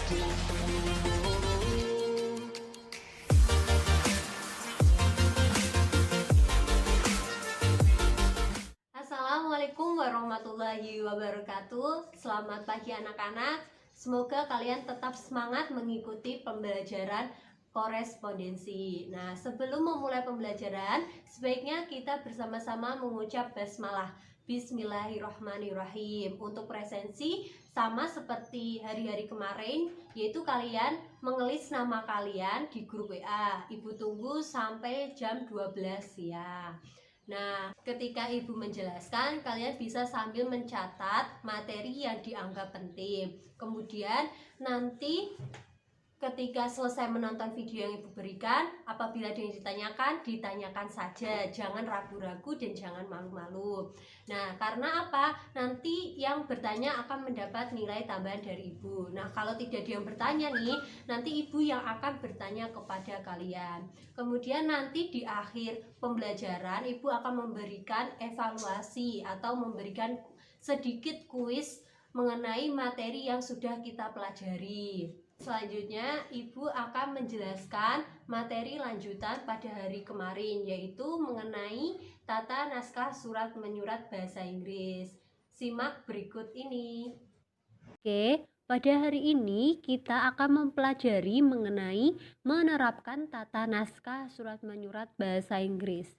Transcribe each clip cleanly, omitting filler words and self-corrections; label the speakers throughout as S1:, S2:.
S1: Assalamualaikum warahmatullahi wabarakatuh. Selamat pagi anak-anak. Semoga kalian tetap semangat mengikuti pembelajaran korespondensi. Nah, sebelum memulai pembelajaran, sebaiknya kita bersama-sama mengucap basmalah. Bismillahirrahmanirrahim. Untuk presensi sama seperti hari-hari kemarin, yaitu kalian mengelis nama kalian di grup WA. Ibu tunggu sampai jam 12 ya. Nah, ketika ibu menjelaskan, kalian bisa sambil mencatat materi yang dianggap penting. Kemudian nanti ketika selesai menonton video yang ibu berikan, apabila ada yang ditanyakan, ditanyakan saja. Jangan ragu-ragu dan jangan malu-malu. Nah, karena apa? Nanti yang bertanya akan mendapat nilai tambahan dari ibu. Nah, kalau tidak ada yang bertanya nih, nanti ibu yang akan bertanya kepada kalian. Kemudian nanti di akhir pembelajaran, ibu akan memberikan evaluasi atau memberikan sedikit kuis mengenai materi yang sudah kita pelajari. Selanjutnya, ibu akan menjelaskan materi lanjutan pada hari kemarin, yaitu mengenai tata naskah surat menyurat bahasa Inggris. Simak berikut ini. Oke, pada hari ini kita akan mempelajari mengenai menerapkan tata naskah surat menyurat bahasa Inggris.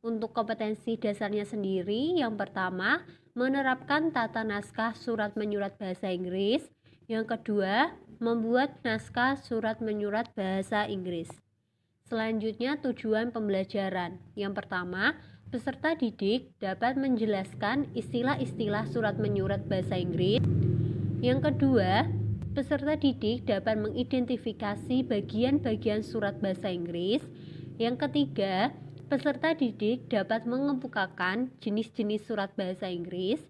S1: Untuk kompetensi dasarnya sendiri, yang pertama, menerapkan tata naskah surat menyurat bahasa Inggris. Yang kedua, membuat naskah surat menyurat bahasa Inggris. Selanjutnya, tujuan pembelajaran. Yang pertama, peserta didik dapat menjelaskan istilah-istilah surat menyurat bahasa Inggris. Yang kedua, peserta didik dapat mengidentifikasi bagian-bagian surat bahasa Inggris. Yang ketiga, peserta didik dapat mengemukakan jenis-jenis surat bahasa Inggris.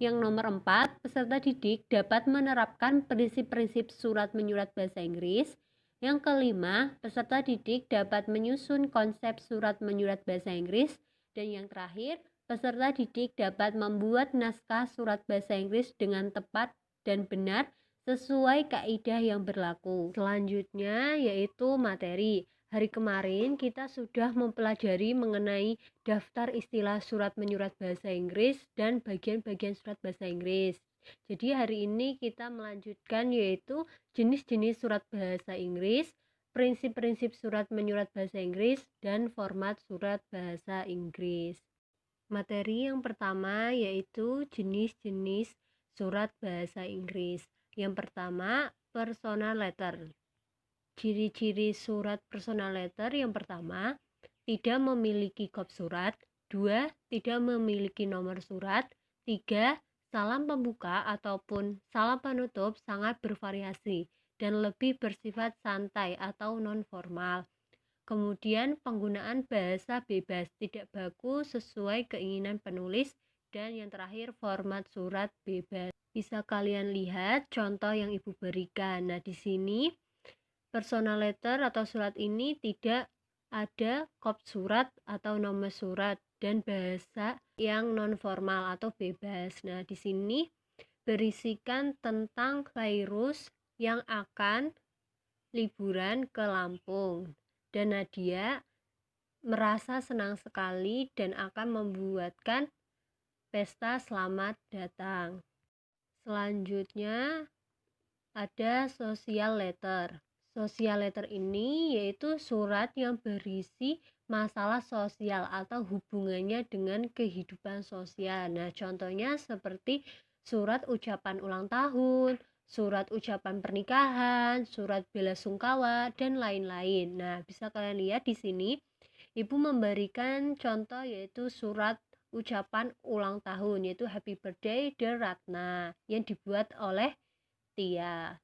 S1: Yang nomor 4, peserta didik dapat menerapkan prinsip-prinsip surat menyurat bahasa Inggris. Yang kelima, peserta didik dapat menyusun konsep surat menyurat bahasa Inggris. Dan yang terakhir, peserta didik dapat membuat naskah surat bahasa Inggris dengan tepat dan benar sesuai kaidah yang berlaku. Selanjutnya yaitu materi. Hari kemarin kita sudah mempelajari mengenai daftar istilah surat menyurat bahasa Inggris dan bagian-bagian surat bahasa Inggris. Jadi hari ini kita melanjutkan yaitu jenis-jenis surat bahasa Inggris, prinsip-prinsip surat menyurat bahasa Inggris, dan format surat bahasa Inggris. Materi yang pertama yaitu jenis-jenis surat bahasa Inggris. Yang pertama, personal letter. Ciri-ciri surat personal letter yang pertama, tidak memiliki kop surat. 2. Tidak memiliki nomor surat. 3. Salam pembuka ataupun salam penutup sangat bervariasi dan lebih bersifat santai atau non-formal. Kemudian penggunaan bahasa bebas, tidak baku sesuai keinginan penulis. Dan yang terakhir, format surat bebas. Bisa kalian lihat contoh yang ibu berikan. Nah, di sini personal letter atau surat ini tidak ada kop surat atau nomor surat dan bahasa yang non formal atau bebas. Nah, di sini berisikan tentang virus yang akan liburan ke Lampung dan Nadia merasa senang sekali dan akan membuatkan pesta selamat datang. Selanjutnya ada social letter. Social letter ini yaitu surat yang berisi masalah sosial atau hubungannya dengan kehidupan sosial. Nah, contohnya seperti surat ucapan ulang tahun, surat ucapan pernikahan, surat bela sungkawa, dan lain-lain. Nah, bisa kalian lihat di sini, ibu memberikan contoh yaitu surat ucapan ulang tahun, yaitu Happy Birthday Dear Ratna, yang dibuat oleh Tia.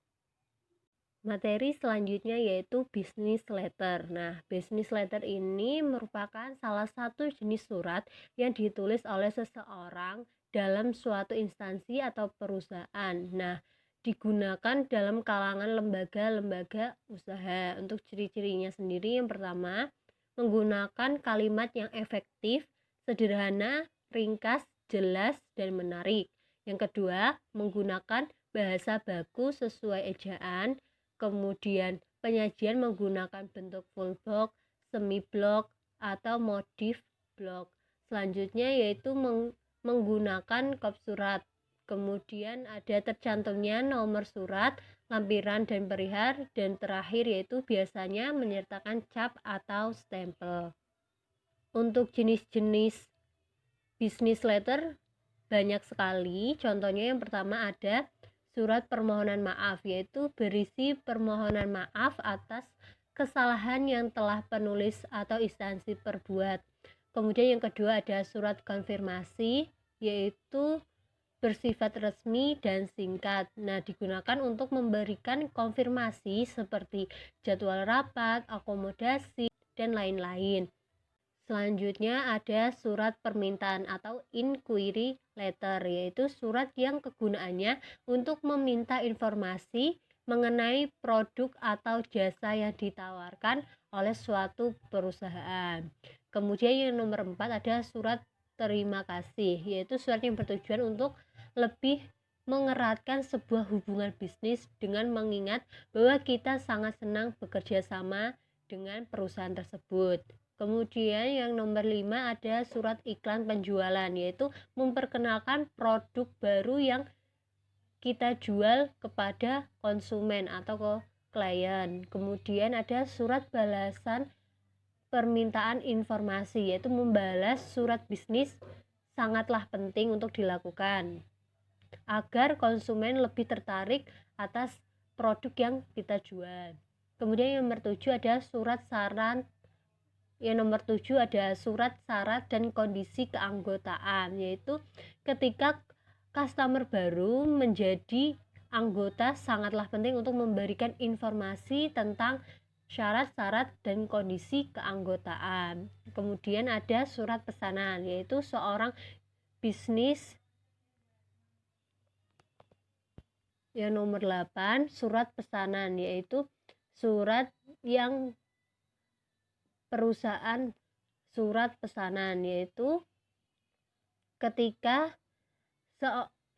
S1: Materi selanjutnya yaitu business letter. Nah, business letter ini merupakan salah satu jenis surat yang ditulis oleh seseorang dalam suatu instansi atau perusahaan. Nah, digunakan dalam kalangan lembaga-lembaga usaha. Untuk ciri-cirinya sendiri, yang pertama, menggunakan kalimat yang efektif, sederhana, ringkas, jelas, dan menarik. Yang kedua, menggunakan bahasa baku sesuai ejaan, kemudian penyajian menggunakan bentuk full block, semi block, atau modif block. Selanjutnya yaitu menggunakan kop surat. Kemudian ada tercantumnya nomor surat, lampiran dan perihal, dan terakhir yaitu biasanya menyertakan cap atau stempel. Untuk jenis-jenis business letter banyak sekali. Contohnya yang pertama ada surat permohonan maaf, yaitu berisi permohonan maaf atas kesalahan yang telah penulis atau instansi perbuat. Kemudian yang kedua ada surat konfirmasi, yaitu bersifat resmi dan singkat. Nah, digunakan untuk memberikan konfirmasi seperti jadwal rapat, akomodasi, dan lain-lain. Selanjutnya ada surat permintaan atau inquiry letter, yaitu surat yang kegunaannya untuk meminta informasi mengenai produk atau jasa yang ditawarkan oleh suatu perusahaan. Kemudian yang nomor 4 ada surat terima kasih, yaitu surat yang bertujuan untuk lebih mengeratkan sebuah hubungan bisnis dengan mengingat bahwa kita sangat senang bekerja sama dengan perusahaan tersebut. Kemudian yang nomor 5 ada surat iklan penjualan, yaitu memperkenalkan produk baru yang kita jual kepada konsumen atau ke klien. Kemudian ada surat balasan permintaan informasi, yaitu membalas surat bisnis sangatlah penting untuk dilakukan agar konsumen lebih tertarik atas produk yang kita jual. Kemudian yang nomor 7 ada surat saran. Yang nomor 7 ada surat syarat dan kondisi keanggotaan, yaitu ketika customer baru menjadi anggota sangatlah penting untuk memberikan informasi tentang syarat-syarat dan kondisi keanggotaan. Kemudian ada surat pesanan, yaitu seorang bisnis. Yang nomor 8 surat pesanan, yaitu surat yang perusahaan surat pesanan, yaitu ketika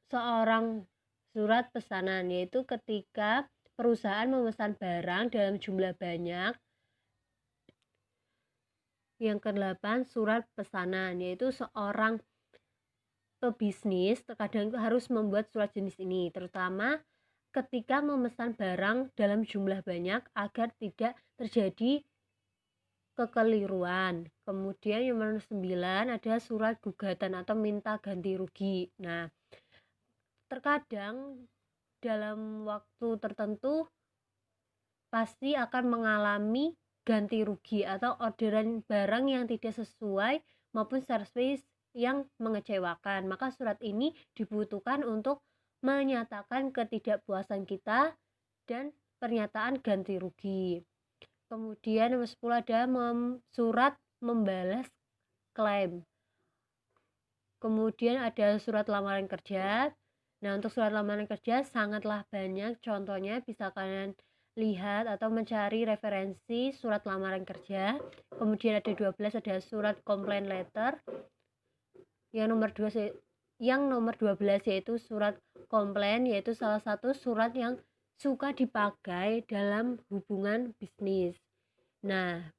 S1: seorang surat pesanan, yaitu ketika perusahaan memesan barang dalam jumlah banyak. Yang ke-8 surat pesanan, yaitu seorang pebisnis terkadang harus membuat surat jenis ini, terutama ketika memesan barang dalam jumlah banyak agar tidak terjadi kekeliruan. Kemudian yang nomor 9 ada surat gugatan atau minta ganti rugi. Nah, terkadang dalam waktu tertentu pasti akan mengalami ganti rugi atau orderan barang yang tidak sesuai maupun servis yang mengecewakan. Maka surat ini dibutuhkan untuk menyatakan ketidakpuasan kita dan pernyataan ganti rugi. Kemudian nomor 10 ada surat membalas klaim. Kemudian ada surat lamaran kerja. Nah, untuk surat lamaran kerja sangatlah banyak. Contohnya bisa kalian lihat atau mencari referensi surat lamaran kerja. Kemudian ada 12 ada surat complaint letter. Yang nomor 12 yaitu surat komplain, yaitu salah satu surat yang suka dipakai dalam hubungan bisnis. Nah,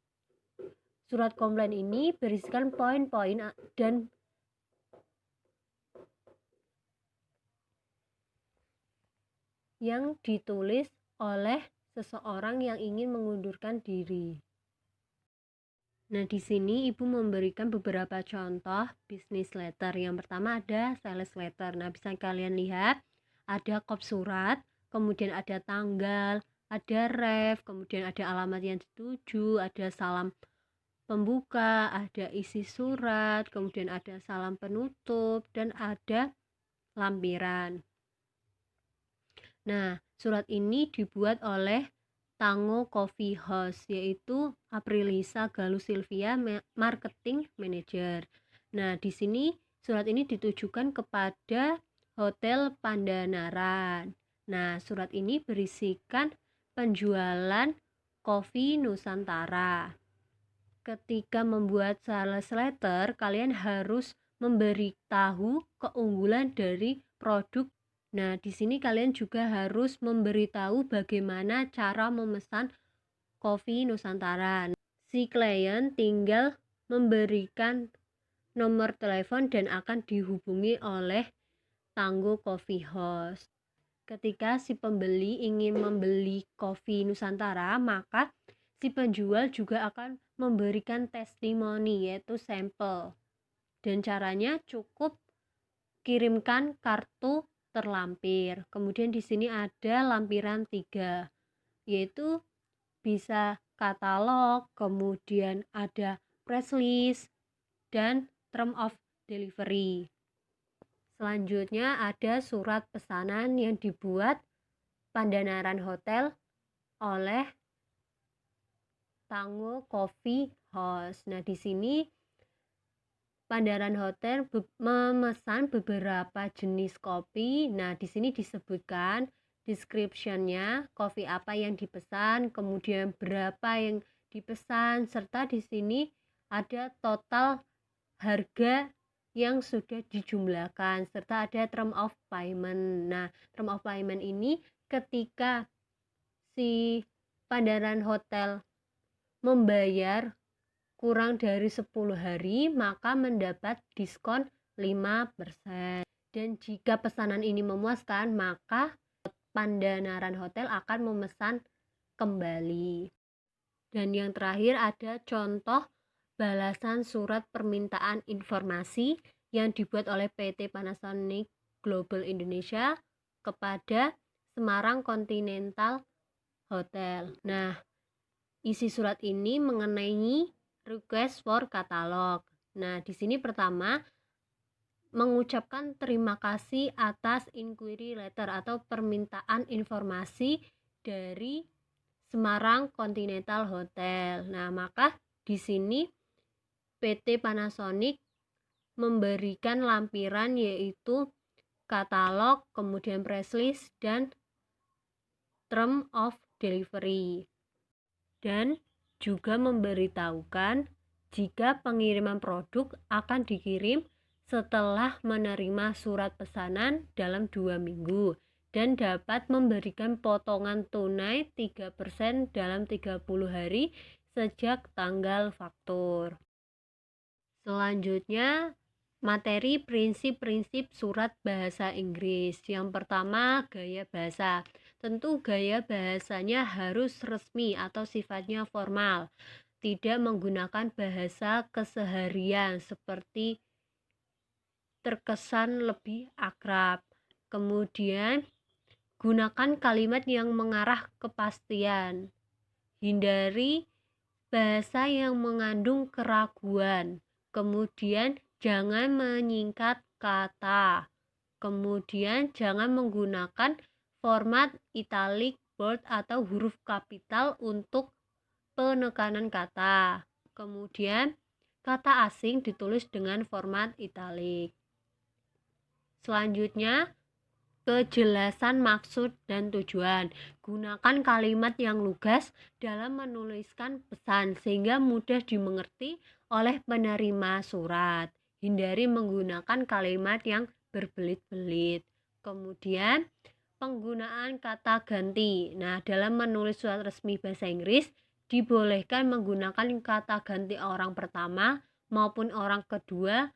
S1: surat komplain ini berisikan poin-poin dan yang ditulis oleh seseorang yang ingin mengundurkan diri. Nah, di sini Ibu memberikan beberapa contoh business letter. Yang pertama ada sales letter. Nah, bisa kalian lihat ada kop surat, kemudian ada tanggal, ada ref, kemudian ada alamat yang dituju, ada salam pembuka, ada isi surat, kemudian ada salam penutup, dan ada lampiran. Nah, surat ini dibuat oleh Tango Coffee House, yaitu Aprilisa Galuh Silvia, Marketing Manager. Nah, di sini surat ini ditujukan kepada Hotel Pandanaran. Nah, surat ini berisikan penjualan kopi Nusantara. Ketika membuat sales letter, kalian harus memberitahu keunggulan dari produk Nah, di sini kalian juga harus memberitahu bagaimana cara memesan kopi Nusantara. Si klien tinggal memberikan nomor telepon dan akan dihubungi oleh Tanggo Coffee House. Ketika si pembeli ingin membeli kopi Nusantara, maka si penjual juga akan memberikan testimoni, yaitu sampel. Dan caranya cukup kirimkan kartu terlampir. Kemudian di sini ada lampiran 3, yaitu bisa katalog, kemudian ada press list, dan term of delivery. Selanjutnya ada surat pesanan yang dibuat Pandanaran Hotel oleh Tanggo Coffee House. Nah, di sini Pandanaran Hotel memesan beberapa jenis kopi. Nah, di sini disebutkan description-nya, kopi apa yang dipesan, kemudian berapa yang dipesan, serta di sini ada total harga yang sudah dijumlahkan, serta ada term of payment. Nah, term of payment ini ketika si Pandanaran Hotel membayar kurang dari 10 hari, maka mendapat diskon 5%. Dan jika pesanan ini memuaskan, maka Pandanaran Hotel akan memesan kembali. Dan yang terakhir ada contoh balasan surat permintaan informasi yang dibuat oleh PT Panasonic Global Indonesia kepada Semarang Continental Hotel. Nah, isi surat ini mengenai request for catalog. Nah, di sini pertama mengucapkan terima kasih atas inquiry letter atau permintaan informasi dari Semarang Continental Hotel. Nah, maka di sini PT Panasonic memberikan lampiran yaitu katalog, kemudian press list, dan term of delivery. Dan juga memberitahukan jika pengiriman produk akan dikirim setelah menerima surat pesanan dalam 2 minggu dan dapat memberikan potongan tunai 3% dalam 30 hari sejak tanggal faktur. Selanjutnya, materi prinsip-prinsip surat bahasa Inggris. Yang pertama, gaya bahasa. Tentu gaya bahasanya harus resmi atau sifatnya formal. Tidak menggunakan bahasa keseharian seperti terkesan lebih akrab. Kemudian, gunakan kalimat yang mengarah kepastian. Hindari bahasa yang mengandung keraguan. Kemudian jangan menyingkat kata. Kemudian jangan menggunakan format italic, bold, atau huruf kapital untuk penekanan kata. Kemudian kata asing ditulis dengan format italic. Selanjutnya, kejelasan maksud dan tujuan. Gunakan kalimat yang lugas dalam menuliskan pesan sehingga mudah dimengerti oleh penerima surat. Hindari menggunakan kalimat yang berbelit-belit. Kemudian, penggunaan kata ganti. Nah, dalam menulis surat resmi bahasa Inggris, dibolehkan menggunakan kata ganti orang pertama maupun orang kedua.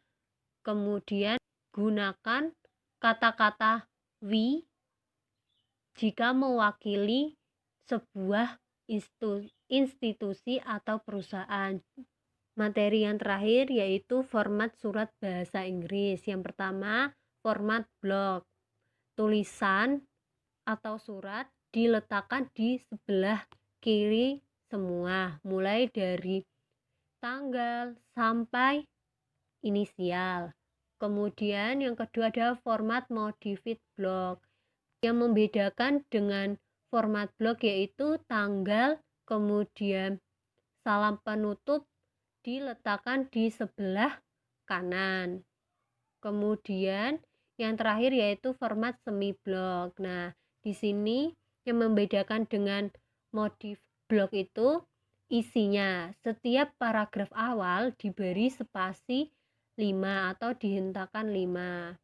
S1: Kemudian, gunakan kata-kata we jika mewakili sebuah institusi atau perusahaan. Materi yang terakhir yaitu format surat bahasa Inggris. Yang pertama, format blok. Tulisan atau surat diletakkan di sebelah kiri semua, mulai dari tanggal sampai inisial. Kemudian yang kedua ada format modified block. Yang membedakan dengan format blok yaitu tanggal, kemudian salam penutup diletakkan di sebelah kanan. Kemudian yang terakhir yaitu format semi blok. Nah, di sini yang membedakan dengan modif blok itu isinya. Setiap paragraf awal diberi spasi 5 atau dihentakkan 5.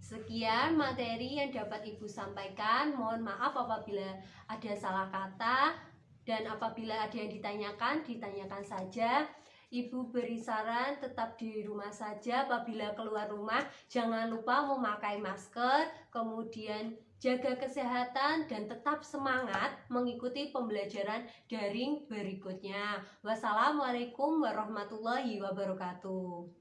S1: Sekian materi yang dapat Ibu sampaikan. Mohon maaf apabila ada salah kata, dan apabila ada yang ditanyakan saja. Ibu beri saran tetap di rumah saja. Apabila keluar rumah jangan lupa memakai masker, kemudian jaga kesehatan dan tetap semangat mengikuti pembelajaran daring berikutnya. Wassalamualaikum warahmatullahi wabarakatuh.